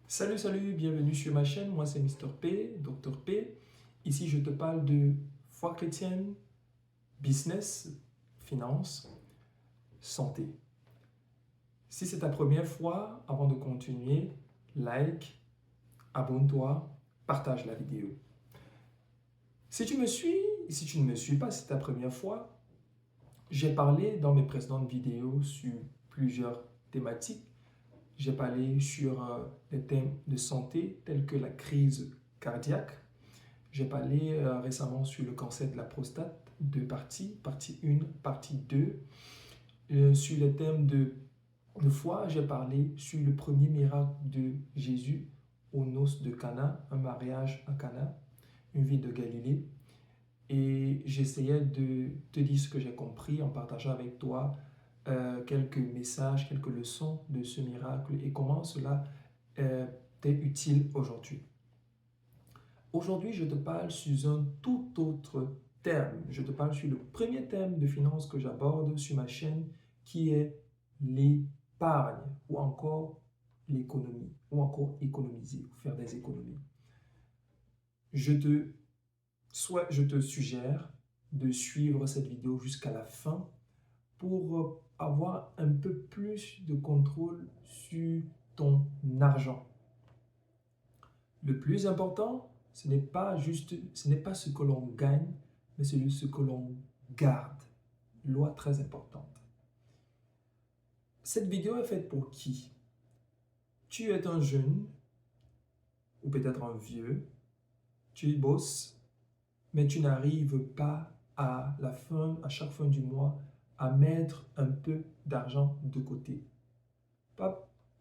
Salut, bienvenue sur ma chaîne. Moi, c'est Mr. P, Dr. P. Ici, je te parle de foi chrétienne, business, finance, santé. Si c'est ta première fois, avant de continuer, like, abonne-toi, partage la vidéo. Si tu me suis, si tu ne me suis pas, c'est ta première fois, j'ai parlé dans mes précédentes vidéos sur plusieurs thématiques. J'ai parlé sur des thèmes de santé tels que la crise cardiaque. J'ai parlé récemment sur le cancer de la prostate, deux parties, partie 1, partie 2. Sur les thèmes de foi, j'ai parlé sur le premier miracle de Jésus aux noces de Cana, un mariage à Cana, une ville de Galilée. Et j'essayais de te dire ce que j'ai compris en partageant avec toi quelques messages, quelques leçons de ce miracle et comment cela t'est utile aujourd'hui. Aujourd'hui, je te parle sur un tout autre thème. Je te parle sur le premier thème de finance que j'aborde sur ma chaîne qui est l'épargne ou encore l'économie ou encore économiser ou faire des économies. Je te suggère de suivre cette vidéo jusqu'à la fin pour avoir un peu plus de contrôle sur ton argent. Le plus important, ce n'est pas ce que l'on gagne, mais c'est ce que l'on garde. Loi très importante. Cette vidéo est faite pour qui? Tu es un jeune, ou peut-être un vieux, tu bosses, mais tu n'arrives pas à chaque fin du mois, à mettre un peu d'argent de côté.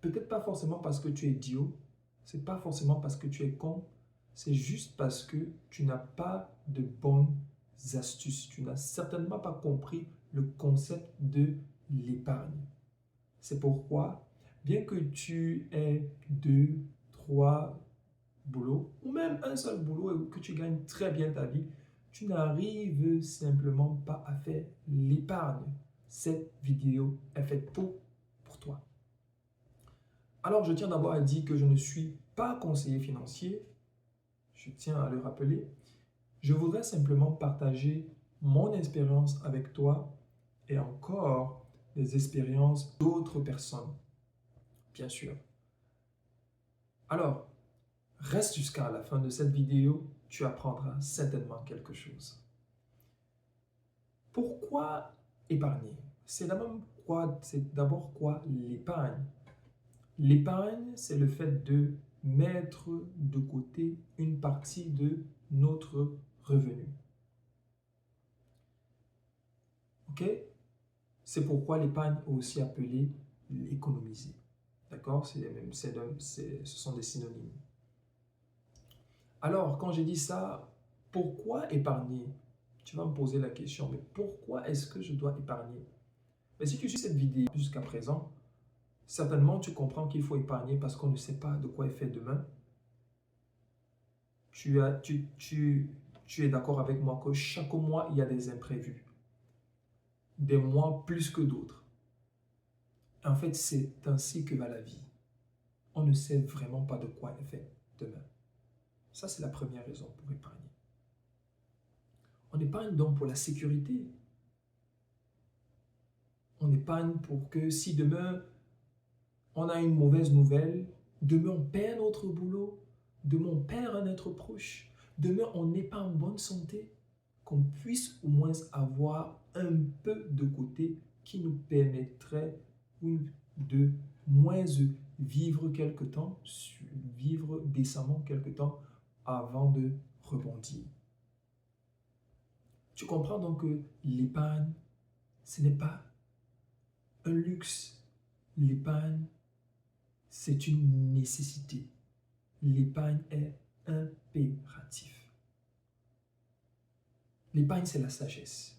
Peut-être pas forcément parce que tu es idiot, c'est pas forcément parce que tu es con, c'est juste parce que tu n'as pas de bonnes astuces. Tu n'as certainement pas compris le concept de l'épargne. C'est pourquoi, bien que tu aies 2, 3 boulots, ou même un seul boulot et que tu gagnes très bien ta vie, tu n'arrives simplement pas à faire l'épargne. Cette vidéo est faite pour toi. Alors, je tiens d'abord à dire que je ne suis pas conseiller financier. Je tiens à le rappeler. Je voudrais simplement partager mon expérience avec toi et encore des expériences d'autres personnes, bien sûr. Alors, reste jusqu'à la fin de cette vidéo, tu apprendras certainement quelque chose. Pourquoi épargner? C'est d'abord quoi l'épargne? L'épargne, c'est le fait de mettre de côté une partie de notre revenu. OK? C'est pourquoi l'épargne est aussi appelée l'économiser. D'accord? Ce sont des synonymes. Alors, quand j'ai dit ça, pourquoi épargner? Tu vas me poser la question, mais pourquoi est-ce que je dois épargner? Mais si tu suis cette vidéo jusqu'à présent, certainement tu comprends qu'il faut épargner parce qu'on ne sait pas de quoi est fait demain. Tu es d'accord avec moi que chaque mois, il y a des imprévus. Des mois plus que d'autres. En fait, c'est ainsi que va la vie. On ne sait vraiment pas de quoi est fait demain. Ça, c'est la première raison pour épargner. On épargne donc pour la sécurité. On épargne pour que si demain, on a une mauvaise nouvelle, demain, on perd notre boulot, demain, on perd un être proche, demain, on n'est pas en bonne santé, qu'on puisse au moins avoir un peu de côté qui nous permettrait de moins vivre quelque temps, vivre décemment quelque temps avant de rebondir. Tu comprends donc que l'épargne, ce n'est pas un luxe. L'épargne, c'est une nécessité. L'épargne est impératif. L'épargne, c'est la sagesse.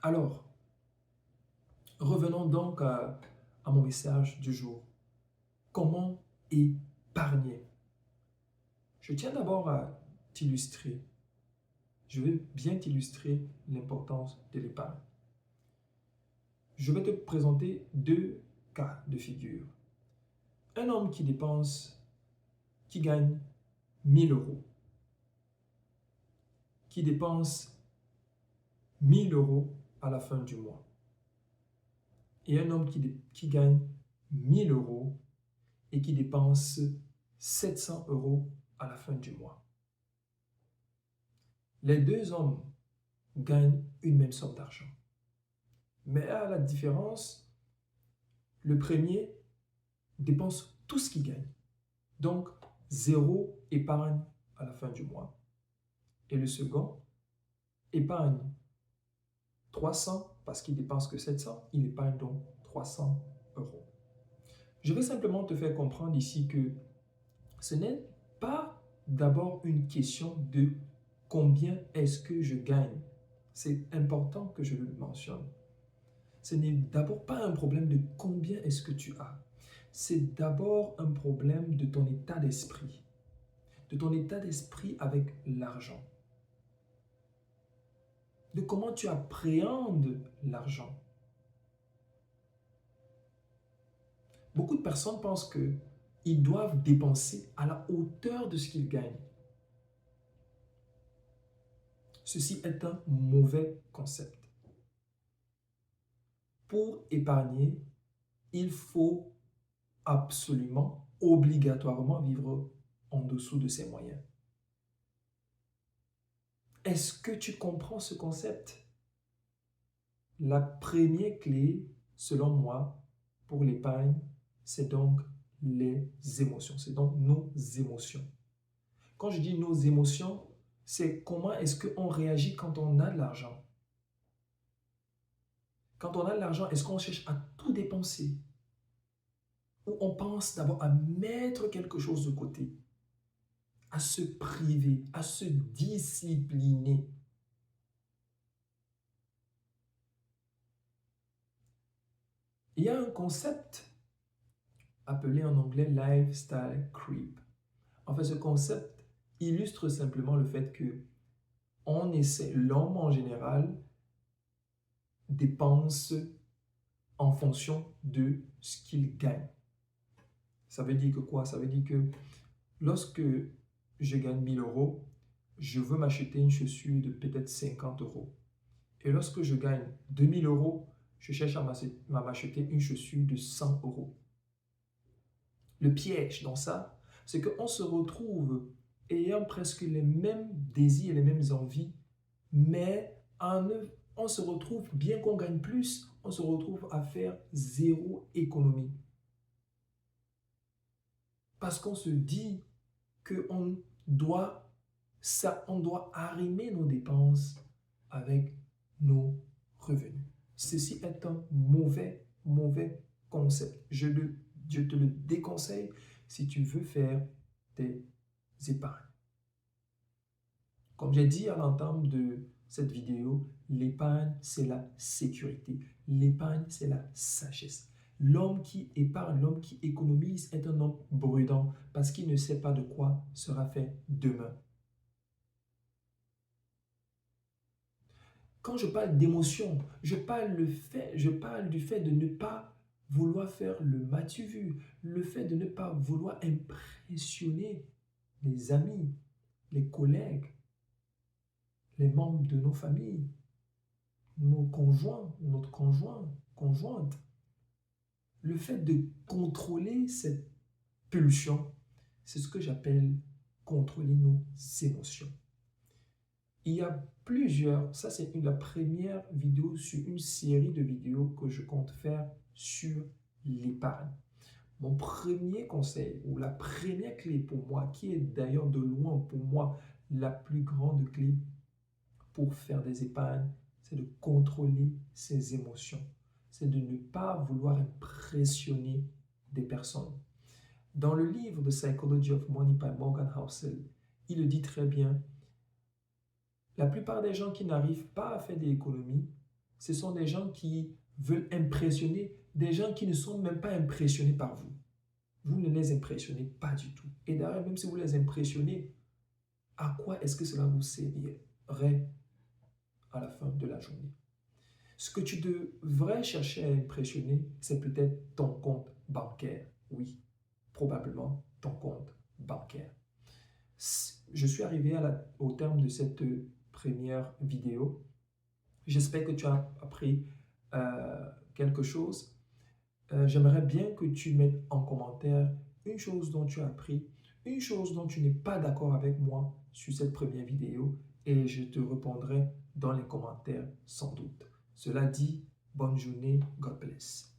Alors, revenons donc à mon message du jour. Comment épargner? Je tiens d'abord à t'illustrer. Je vais bien t'illustrer l'importance de l'épargne. Je vais te présenter deux cas de figure. un homme qui gagne 1000 euros, qui dépense 1000 euros à la fin du mois, et un homme qui gagne 1000 euros et qui dépense 700 euros à la fin du mois. Les deux hommes gagnent une même somme d'argent. Mais à la différence, le premier dépense tout ce qu'il gagne. Donc, zéro épargne à la fin du mois. Et le second épargne 300 parce qu'il dépense que 700. Il épargne donc 300 euros. Je vais simplement te faire comprendre ici que ce n'est pas d'abord une question de combien est-ce que je gagne. C'est important que je le mentionne. Ce n'est d'abord pas un problème de combien est-ce que tu as. C'est d'abord un problème de ton état d'esprit. De ton état d'esprit avec l'argent. De comment tu appréhendes l'argent. Beaucoup de personnes pensent qu'ils doivent dépenser à la hauteur de ce qu'ils gagnent. Ceci est un mauvais concept. Pour épargner, il faut absolument, obligatoirement vivre en dessous de ses moyens. Est-ce que tu comprends ce concept? La première clé, selon moi, pour l'épargne, c'est donc les émotions. C'est donc nos émotions. Quand je dis nos émotions, c'est comment est-ce qu'on réagit quand on a de l'argent. Quand on a de l'argent, est-ce qu'on cherche à tout dépenser? Ou on pense d'abord à mettre quelque chose de côté, à se priver, à se discipliner. Il y a un concept appelé en anglais lifestyle creep. En fait, ce concept illustre simplement le fait que l'homme en général dépense en fonction de ce qu'il gagne. Ça veut dire que quoi? Ça veut dire que lorsque je gagne 1000 euros, je veux m'acheter une chaussure de peut-être 50 euros. Et lorsque je gagne 2000 euros, je cherche à m'acheter une chaussure de 100 euros. Le piège dans ça, c'est qu'on se retrouve ayant presque les mêmes désirs, les mêmes envies, mais on se retrouve, bien qu'on gagne plus, on se retrouve à faire zéro économie. Parce qu'on se dit qu'on doit arrimer nos dépenses avec nos revenus. Ceci est un mauvais concept. Je te le déconseille si tu veux faire des épargnes. Comme j'ai dit à l'entame de cette vidéo, l'épargne, c'est la sécurité. L'épargne, c'est la sagesse. L'homme qui épargne, l'homme qui économise est un homme prudent parce qu'il ne sait pas de quoi sera fait demain. Quand je parle d'émotion, je parle du fait de ne pas vouloir faire le m'as-tu vu, le fait de ne pas vouloir impressionner les amis, les collègues, les membres de nos familles, nos conjoints, notre conjointe. Le fait de contrôler cette pulsion, c'est ce que j'appelle contrôler nos émotions. Il y a ça c'est la première vidéo sur une série de vidéos que je compte faire sur l'épargne. Mon premier conseil ou la première clé pour moi, qui est d'ailleurs de loin pour moi la plus grande clé pour faire des épargnes, c'est de contrôler ses émotions. C'est de ne pas vouloir impressionner des personnes. Dans le livre The Psychology of Money by Morgan Housel, il le dit très bien. La plupart des gens qui n'arrivent pas à faire des économies, ce sont des gens qui veulent impressionner, des gens qui ne sont même pas impressionnés par vous. Vous ne les impressionnez pas du tout. Et d'ailleurs, même si vous les impressionnez, à quoi est-ce que cela vous servirait à la fin de la journée? Ce que tu devrais chercher à impressionner, c'est peut-être ton compte bancaire. Oui, probablement ton compte bancaire. Je suis arrivé au terme de cette première vidéo. J'espère que tu as appris quelque chose. J'aimerais bien que tu mettes en commentaire une chose dont tu as appris, une chose dont tu n'es pas d'accord avec moi sur cette première vidéo et je te répondrai dans les commentaires sans doute. Cela dit, bonne journée, God bless.